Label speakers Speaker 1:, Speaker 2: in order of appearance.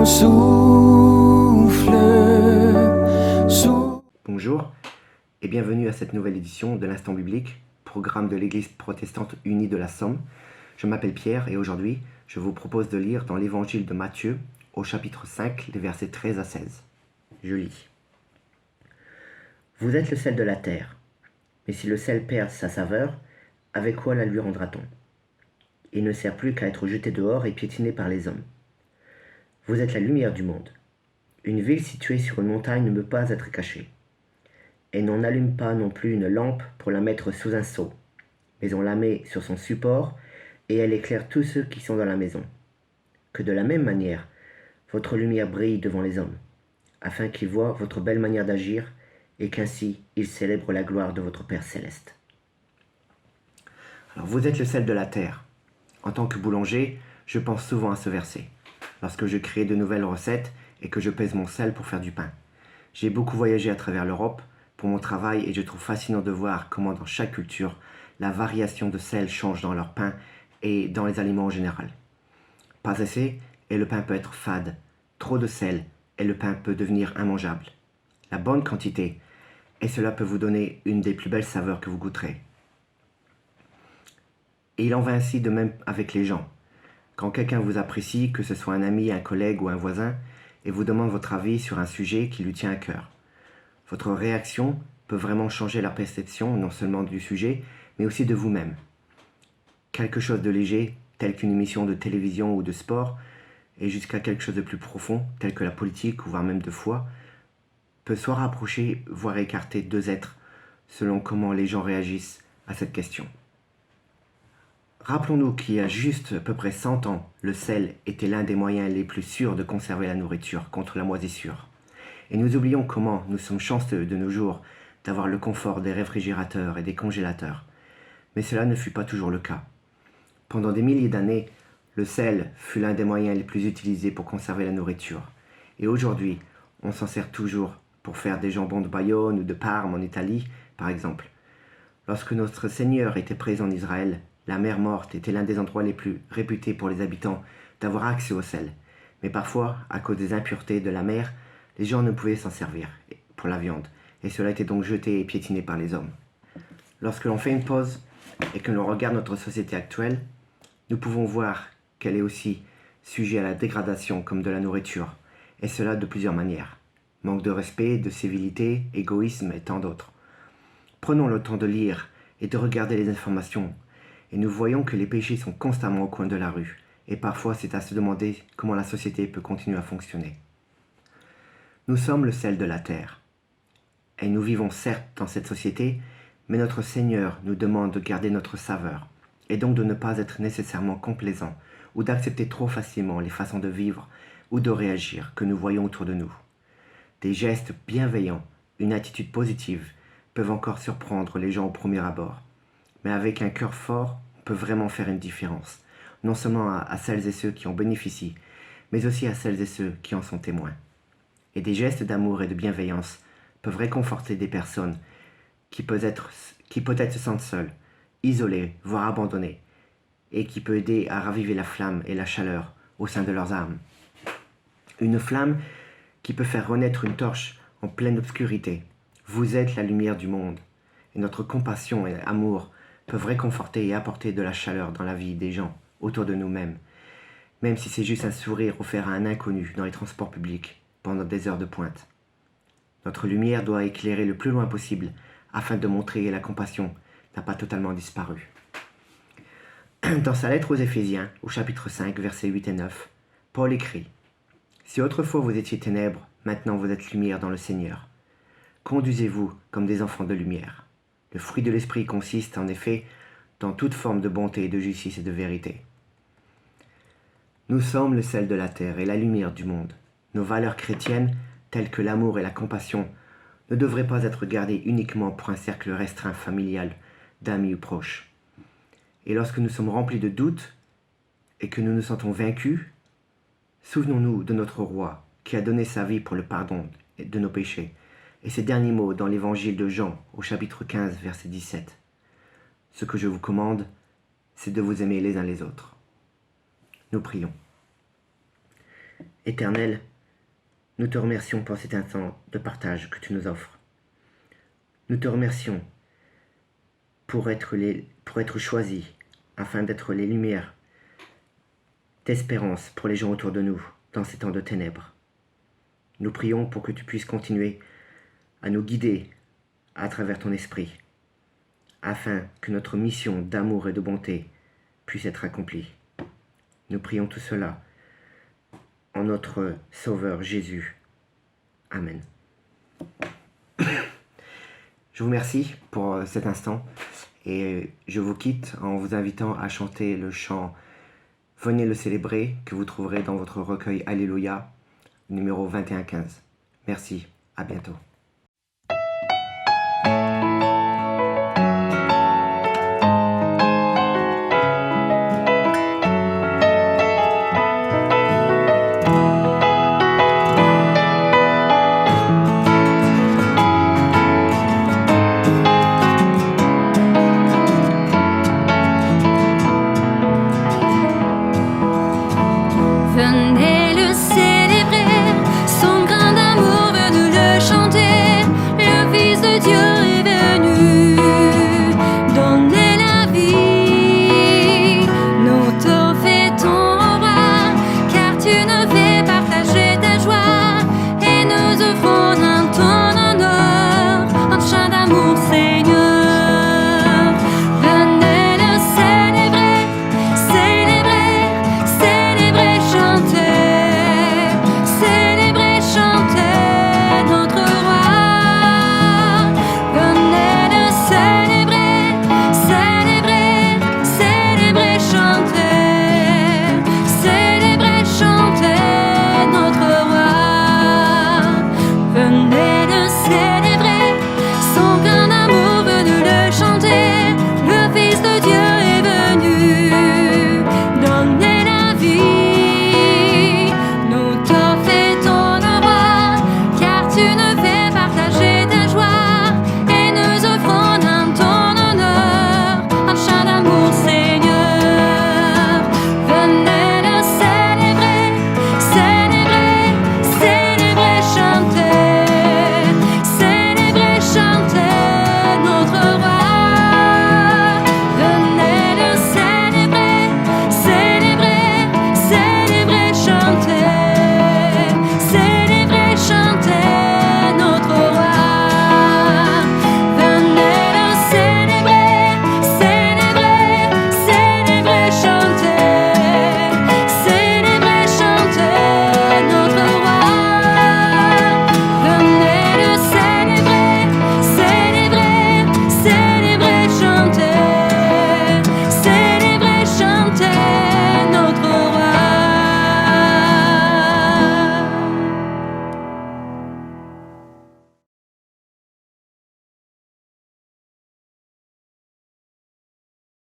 Speaker 1: mon souffle.
Speaker 2: Bonjour et bienvenue à cette nouvelle édition de l'Instant Biblique, programme de l'Église protestante unie de la Somme. Je m'appelle Pierre et aujourd'hui, je vous propose de lire dans l'Évangile de Matthieu, au chapitre 5, les versets 13 à 16. Je lis. Vous êtes le sel de la terre, mais si le sel perd sa saveur, avec quoi la lui rendra-t-on? Il ne sert plus qu'à être jeté dehors et piétiné par les hommes. Vous êtes la lumière du monde. Une ville située sur une montagne ne peut pas être cachée. Et l'on n'allume pas non plus une lampe pour la mettre sous un seau, mais on la met sur son support et elle éclaire tous ceux qui sont dans la maison. Que de la même manière, votre lumière brille devant les hommes, afin qu'ils voient votre belle manière d'agir et qu'ainsi ils célèbrent la gloire de votre Père céleste. Alors vous êtes le sel de la terre. En tant que boulanger, je pense souvent à ce verset, lorsque je crée de nouvelles recettes et que je pèse mon sel pour faire du pain. J'ai beaucoup voyagé à travers l'Europe pour mon travail et je trouve fascinant de voir comment dans chaque culture, la variation de sel change dans leur pain et dans les aliments en général. Pas assez et le pain peut être fade. Trop de sel et le pain peut devenir immangeable. La bonne quantité et cela peut vous donner une des plus belles saveurs que vous goûterez. Et il en va ainsi de même avec les gens. Quand quelqu'un vous apprécie, que ce soit un ami, un collègue ou un voisin, et vous demande votre avis sur un sujet qui lui tient à cœur, votre réaction peut vraiment changer la perception non seulement du sujet, mais aussi de vous-même. Quelque chose de léger, tel qu'une émission de télévision ou de sport, et jusqu'à quelque chose de plus profond, tel que la politique ou voire même de foi, peut soit rapprocher, voire écarter deux êtres, selon comment les gens réagissent à cette question. Rappelons-nous qu'il y a juste à peu près 100 ans, le sel était l'un des moyens les plus sûrs de conserver la nourriture contre la moisissure. Et nous oublions comment nous sommes chanceux de nos jours d'avoir le confort des réfrigérateurs et des congélateurs. Mais cela ne fut pas toujours le cas. Pendant des milliers d'années, le sel fut l'un des moyens les plus utilisés pour conserver la nourriture. Et aujourd'hui, on s'en sert toujours pour faire des jambons de Bayonne ou de Parme en Italie, par exemple. Lorsque notre Seigneur était présent en Israël, la mer Morte était l'un des endroits les plus réputés pour les habitants d'avoir accès au sel. Mais parfois, à cause des impuretés de la mer, les gens ne pouvaient s'en servir pour la viande, et cela était donc jeté et piétiné par les hommes. Lorsque l'on fait une pause et que l'on regarde notre société actuelle, nous pouvons voir qu'elle est aussi sujet à la dégradation comme de la nourriture, et cela de plusieurs manières. Manque de respect, de civilité, égoïsme et tant d'autres. Prenons le temps de lire et de regarder les informations, et nous voyons que les péchés sont constamment au coin de la rue, et parfois c'est à se demander comment la société peut continuer à fonctionner. Nous sommes le sel de la terre, et nous vivons certes dans cette société, mais notre Seigneur nous demande de garder notre saveur, et donc de ne pas être nécessairement complaisant, ou d'accepter trop facilement les façons de vivre ou de réagir que nous voyons autour de nous. Des gestes bienveillants, une attitude positive, peuvent encore surprendre les gens au premier abord. Mais avec un cœur fort, on peut vraiment faire une différence, non seulement à celles et ceux qui en bénéficient, mais aussi à celles et ceux qui en sont témoins. Et des gestes d'amour et de bienveillance peuvent réconforter des personnes qui peut-être se sentent seules, isolées, voire abandonnées, et qui peut aider à raviver la flamme et la chaleur au sein de leurs âmes. Une flamme qui peut faire renaître une torche en pleine obscurité. Vous êtes la lumière du monde, et notre compassion et amour peuvent réconforter et apporter de la chaleur dans la vie des gens autour de nous-mêmes, même si c'est juste un sourire offert à un inconnu dans les transports publics pendant des heures de pointe. Notre lumière doit éclairer le plus loin possible afin de montrer que la compassion n'a pas totalement disparu. Dans sa lettre aux Éphésiens, au chapitre 5, versets 8 et 9, Paul écrit « Si autrefois vous étiez ténèbres, maintenant vous êtes lumière dans le Seigneur. Conduisez-vous comme des enfants de lumière. Le fruit de l'esprit consiste en effet dans toute forme de bonté, de justice et de vérité. » Nous sommes le sel de la terre et la lumière du monde. Nos valeurs chrétiennes, telles que l'amour et la compassion, ne devraient pas être gardées uniquement pour un cercle restreint familial, d'amis ou proches. Et lorsque nous sommes remplis de doutes et que nous nous sentons vaincus, souvenons-nous de notre roi qui a donné sa vie pour le pardon de nos péchés. Et ces derniers mots dans l'évangile de Jean, au chapitre 15, verset 17. Ce que je vous commande, c'est de vous aimer les uns les autres. Nous prions. Éternel, nous te remercions pour cet instant de partage que tu nous offres. Nous te remercions pour être choisis afin d'être les lumières d'espérance pour les gens autour de nous dans ces temps de ténèbres. Nous prions pour que tu puisses continuer à nous guider à travers ton esprit, afin que notre mission d'amour et de bonté puisse être accomplie. Nous prions tout cela en notre Sauveur Jésus. Amen. Je vous remercie pour cet instant et je vous quitte en vous invitant à chanter le chant « Venez le célébrer » que vous trouverez dans votre recueil Alléluia, numéro 21-15. Merci, à bientôt.
Speaker 3: Venez le célébrer, son grand amour veut nous le chanter. Le Fils de Dieu est venu donner la vie. Nous te fêtons, roi, car tu ne fais